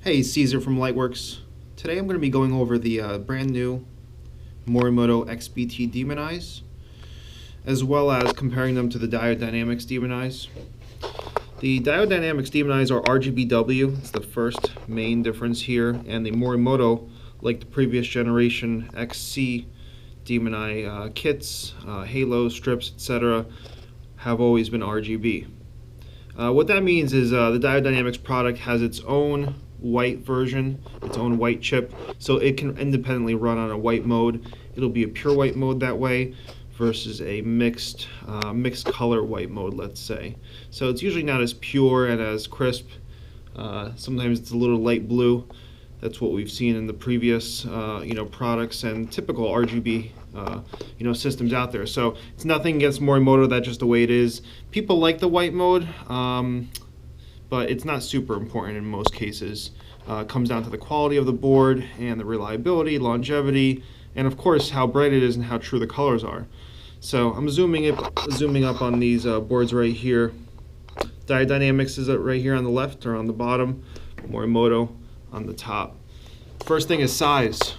Hey, Caesar from Lightwerkz. Today I'm going to be going over the brand new Morimoto XBT Demon Eyes, as well as comparing them to the Diode Dynamics Demon Eyes. The Diode Dynamics Demon Eyes are RGBW, it's the first main difference here, and the Morimoto, like the previous generation XC Demon Eye kits, halos, strips, etc., have always been RGB. What that means is the Diode Dynamics product has its own white version, its own white chip, so it can independently run on a white mode. It'll be a pure white mode that way versus a mixed color white mode, let's say. So it's usually not as pure and as crisp. Sometimes it's a little light blue. That's what we've seen in the previous products and typical RGB systems out there. So it's nothing against Morimoto, that's just the way it is. People like the white mode, but it's not super important in most cases. It comes down to the quality of the board and the reliability, longevity, and of course how bright it is and how true the colors are. So I'm zooming up on these boards right here. Diode Dynamics is right here on the left or on the bottom, Morimoto on the top. First thing is size,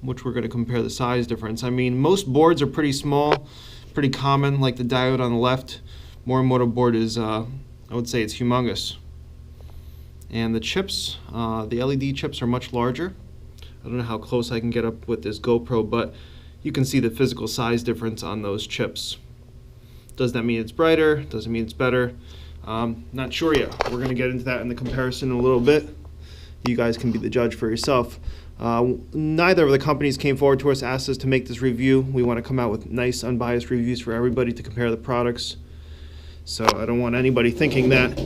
which we're going to compare the size difference. I mean, most boards are pretty small, pretty common, like the Diode on the left. Morimoto board is, I would say it's humongous. And the chips, the LED chips are much larger. I don't know how close I can get up with this GoPro, but you can see the physical size difference on those chips. Does that mean it's brighter? Does it mean it's better? Not sure yet. We're going to get into that in the comparison in a little bit. You guys can be the judge for yourself. Neither of the companies came forward to us, asked us to make this review. We want to come out with nice, unbiased reviews for everybody to compare the products. So I don't want anybody thinking that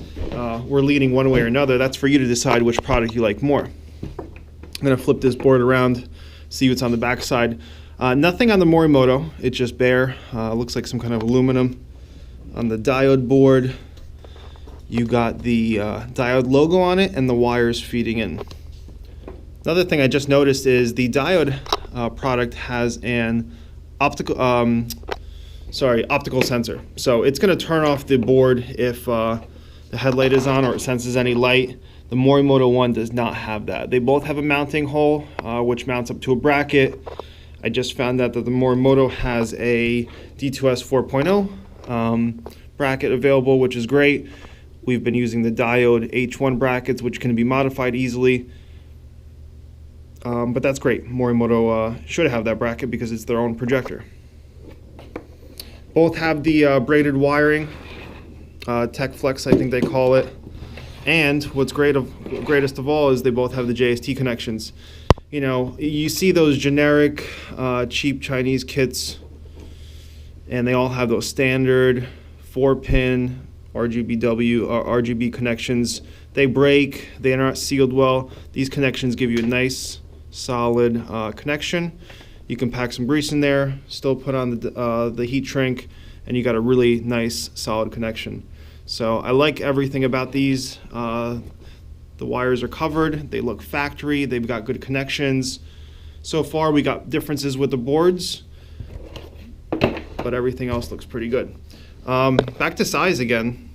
we're leaning one way or another. That's for you to decide which product you like more. I'm going to flip this board around, see what's on the back side. Nothing on the Morimoto, it's just bare. Looks like some kind of aluminum. On the Diode board, you got the Diode logo on it and the wires feeding in. Another thing I just noticed is the Diode product has an optical sensor. So it's going to turn off the board if the headlight is on or it senses any light. The Morimoto one does not have that. They both have a mounting hole which mounts up to a bracket. I just found out that the Morimoto has a D2S 4.0 bracket available, which is great. We've been using the Diode H1 brackets, which can be modified easily. But that's great. Morimoto should have that bracket because it's their own projector. Both have the braided wiring, Tech Flex I think they call it. And what's greatest of all is they both have the JST connections. You know, you see those generic cheap Chinese kits and they all have those standard 4-pin RGB connections. They break, they are not sealed well. These connections give you a nice solid connection. You can pack some grease in there, still put on the heat shrink, and you got a really nice solid connection. So I like everything about these. The wires are covered, they look factory, they've got good connections. So far we got differences with the boards, but everything else looks pretty good. Back to size again.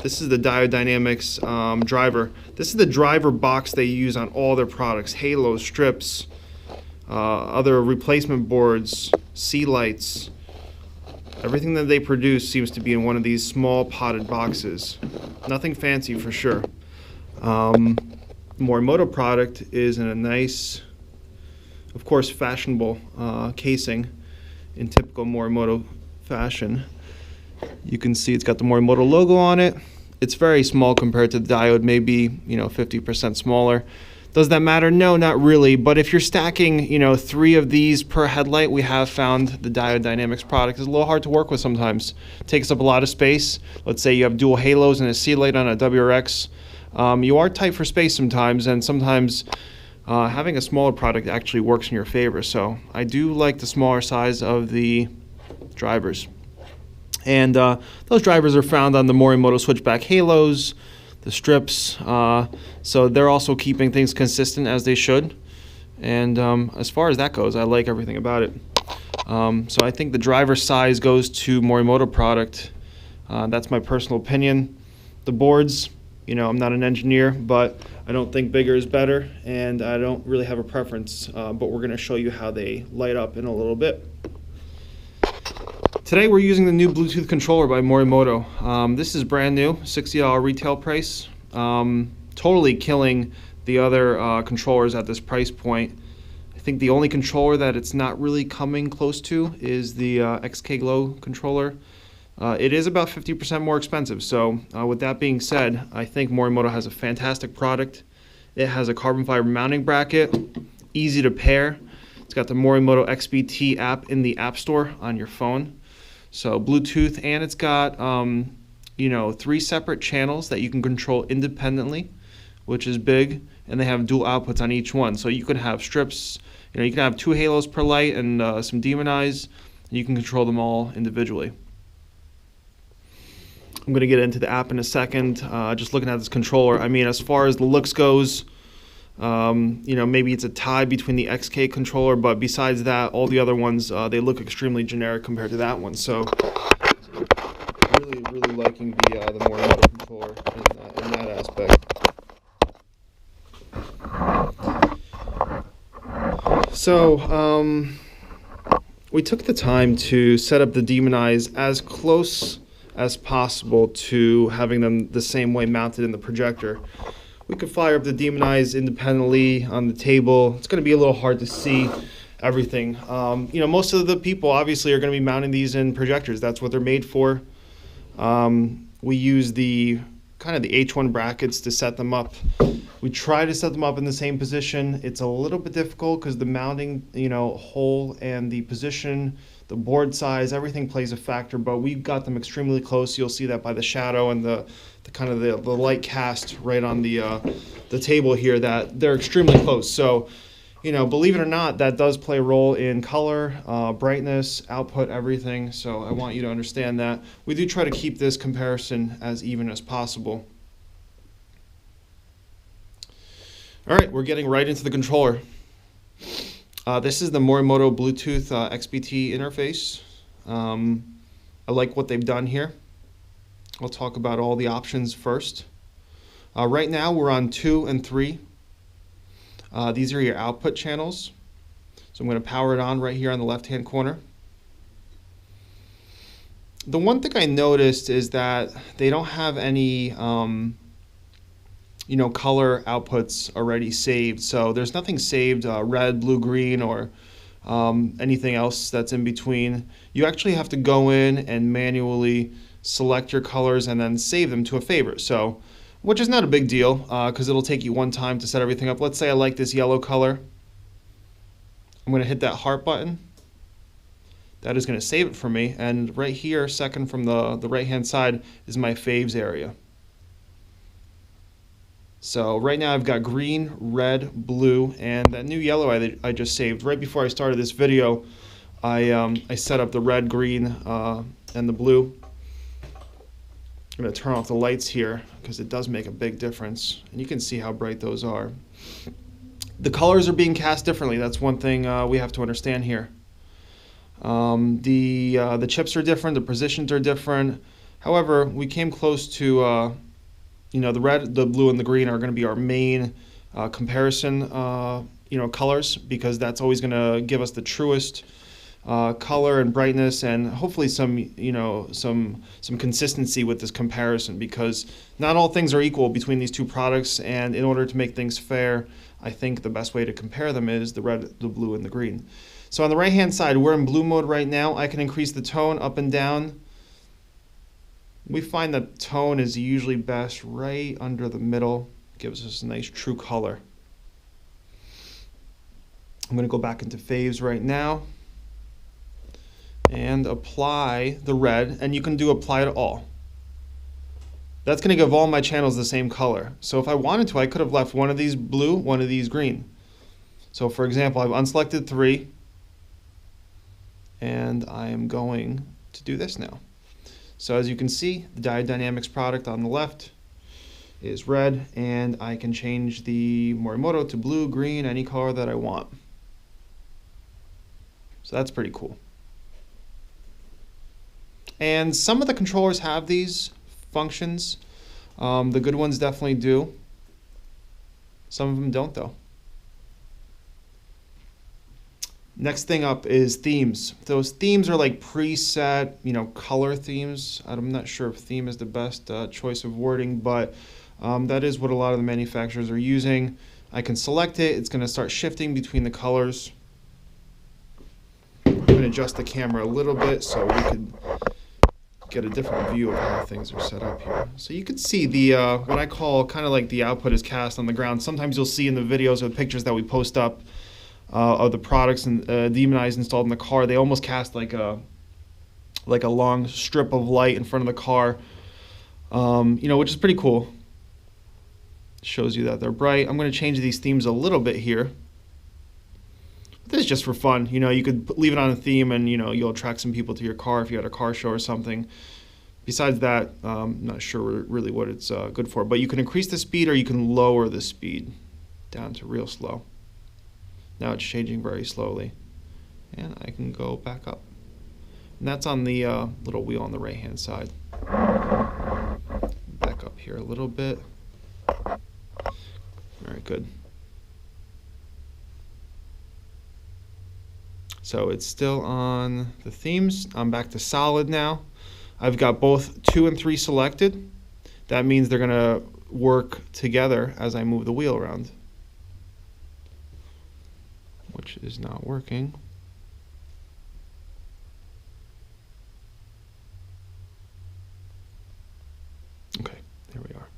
This is the Diode Dynamics driver. This is the driver box they use on all their products, halos, strips, other replacement boards, C-lights. Everything that they produce seems to be in one of these small potted boxes. Nothing fancy for sure. Morimoto product is in a nice, of course, fashionable casing in typical Morimoto fashion. You can see it's got the Morimoto logo on it. It's very small compared to the Diode, maybe 50% smaller. Does that matter? No, not really. But if you're stacking 3 of these per headlight, we have found the Diode Dynamics product is a little hard to work with sometimes. It takes up a lot of space. Let's say you have dual halos and a C-light on a WRX. You are tight for space sometimes, and sometimes having a smaller product actually works in your favor. So I do like the smaller size of the drivers. And those drivers are found on the Morimoto switchback halos, the strips, so they're also keeping things consistent as they should. And as far as that goes, I like everything about it. So I think the driver size goes to Morimoto product. That's my personal opinion. The boards, You know, I'm not an engineer, but I don't think bigger is better, and I don't really have a preference, but we're going to show you how they light up in a little bit. Today we're using the new Bluetooth controller by Morimoto. This is brand new, $60 retail price. Totally killing the other controllers at this price point. I think the only controller that it's not really coming close to is the XK Glow controller. It is about 50% more expensive, so with that being said, I think Morimoto has a fantastic product. It has a carbon fiber mounting bracket, easy to pair. It's got the Morimoto XBT app in the App Store on your phone. So Bluetooth, and it's got 3 separate channels that you can control independently, which is big, and they have dual outputs on each one. So you can have strips, you can have 2 halos per light and some demon eyes, and you can control them all individually. I'm going to get into the app in a second. Just looking at this controller, I mean, as far as the looks goes, maybe it's a tie between the XK controller, but besides that, all the other ones, they look extremely generic compared to that one. So really liking the Morimoto controller in that aspect. So we took the time to set up the demon eyes as close as possible to having them the same way mounted in the projector. We could fire up the demon eyes independently on the table. It's going to be a little hard to see everything. Most of the people obviously are going to be mounting these in projectors. That's what they're made for. We use the H1 brackets to set them up. We try to set them up in the same position. It's a little bit difficult because the mounting, hole and the position, the board size, everything plays a factor, but we've got them extremely close. You'll see that by the shadow and the light cast right on the table here, that they're extremely close. So, believe it or not, that does play a role in color, brightness, output, everything. So I want you to understand that. We do try to keep this comparison as even as possible. All right, we're getting right into the controller. This is the Morimoto Bluetooth XBT interface. I like what they've done here. I'll talk about all the options first. Right now we're on 2 and 3. These are your output channels. So I'm going to power it on right here on the left-hand corner. The one thing I noticed is that they don't have any color outputs already saved. So there's nothing saved, red, blue, green, or anything else that's in between. You actually have to go in and manually select your colors and then save them to a favorite. So, which is not a big deal because it'll take you one time to set everything up. Let's say I like this yellow color. I'm going to hit that heart button. That is going to save it for me. And right here, second from the right-hand side, is my faves area. So right now I've got green, red, blue, and that new yellow I just saved. Right before I started this video, I set up the red, green, and the blue. I'm going to turn off the lights here because it does make a big difference, and you can see how bright those are. The colors are being cast differently. That's one thing we have to understand here. The chips are different, the positions are different. However, we came close to the red, the blue, and the green are going to be our main comparison colors, because that's always going to give us the truest color and brightness, and hopefully some consistency with this comparison, because not all things are equal between these two products, and in order to make things fair, I think the best way to compare them is the red, the blue, and the green. So on the right hand side, we're in blue mode right now. I can increase the tone up and down. We find that tone is usually best right under the middle. Gives us a nice true color. I'm going to go back into faves right now and apply the red, and you can do apply to all. That's going to give all my channels the same color. So if I wanted to, I could have left one of these blue, one of these green. So for example, I've unselected 3, and I am going to do this now. So as you can see, the Diode Dynamics product on the left is red, and I can change the Morimoto to blue, green, any color that I want. So that's pretty cool. And some of the controllers have these functions. The good ones definitely do. Some of them don't, though. Next thing up is themes. Those themes are like preset, color themes. I'm not sure if theme is the best choice of wording, but that is what a lot of the manufacturers are using. I can select it. It's going to start shifting between the colors. I'm going to adjust the camera a little bit so we can get a different view of how things are set up here. So you can see the what I call kind of like the output is cast on the ground. Sometimes you'll see in the videos or the pictures that we post up of the products and demonized installed in the car, they almost cast like a long strip of light in front of the car, which is pretty cool. Shows you that they're bright. I'm going to change these themes a little bit here. This is just for fun. You could leave it on a theme and, you'll attract some people to your car if you had a car show or something. Besides that, I'm not sure really what it's good for. But you can increase the speed or you can lower the speed down to real slow. Now it's changing very slowly. And I can go back up. And that's on the little wheel on the right-hand side. Back up here a little bit. Very good. So it's still on the themes. I'm back to solid now. I've got both 2 and 3 selected. That means they're going to work together as I move the wheel around, which is not working. Okay, there we are.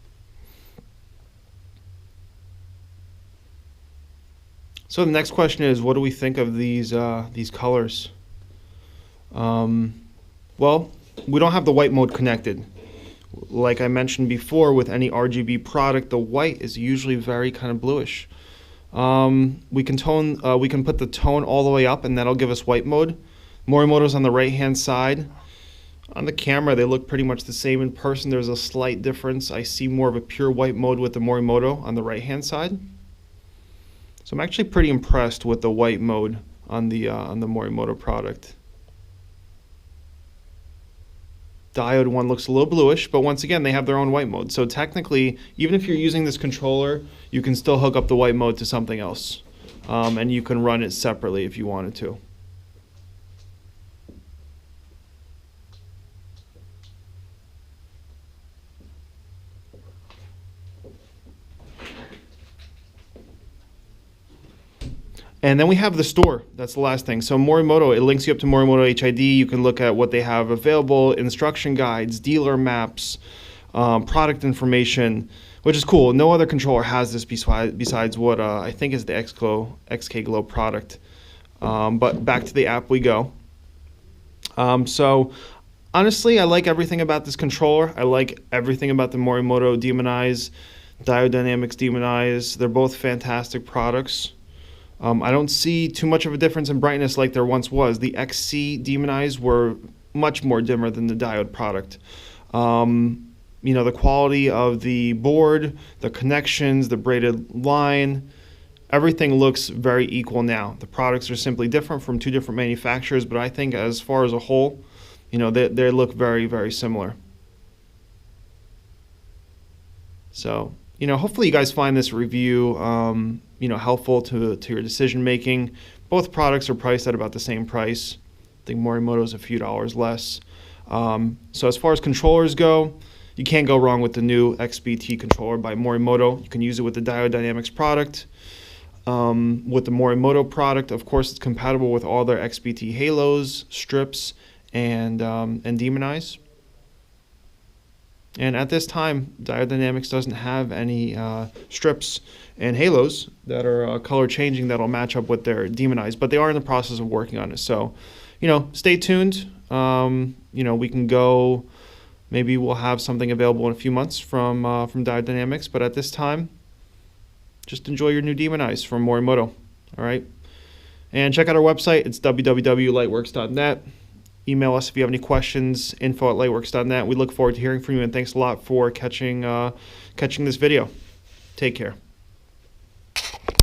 So the next question is, what do we think of these colors? Well, we don't have the white mode connected. Like I mentioned before, with any RGB product, the white is usually very kind of bluish. We can put the tone all the way up, and that'll give us white mode. Morimoto's on the right-hand side. On the camera, they look pretty much the same. In person, there's a slight difference. I see more of a pure white mode with the Morimoto on the right-hand side. So I'm actually pretty impressed with the white mode on the Morimoto product. Diode one looks a little bluish, but once again, they have their own white mode. So technically, even if you're using this controller, you can still hook up the white mode to something else. And you can run it separately if you wanted to. And then we have the store. That's the last thing. So Morimoto, it links you up to Morimoto HID. You can look at what they have available, instruction guides, dealer maps, product information, which is cool. No other controller has this besides what I think is the XK Glow product. But back to the app we go. So honestly, I like everything about this controller. I like everything about the Morimoto Demonize, Diode Dynamics Demonize. They're both fantastic products. I don't see too much of a difference in brightness like there once was. The XC Demonize were much more dimmer than the Diode product. The quality of the board, the connections, the braided line, everything looks very equal now. The products are simply different from 2 different manufacturers, but I think as far as a whole, they look very, very similar. So, hopefully you guys find this review helpful to your decision making. Both products are priced at about the same price. I think Morimoto's a few dollars less. So as far as controllers go, you can't go wrong with the new XBT controller by Morimoto. You can use it with the Diode Dynamics product. With the Morimoto product, of course, it's compatible with all their XBT halos, strips, and Demonize. And at this time, Diode Dynamics doesn't have any strips and halos that are color changing that'll match up with their Demonize, but they are in the process of working on it. So, stay tuned. We can go. Maybe we'll have something available in a few months from Diode Dynamics, but at this time, just enjoy your new Demonize from Morimoto. All right, and check out our website. It's www.lightwerkz.net. Email us if you have any questions, info@lightwerkz.net. We look forward to hearing from you, and thanks a lot for catching this video. Take care.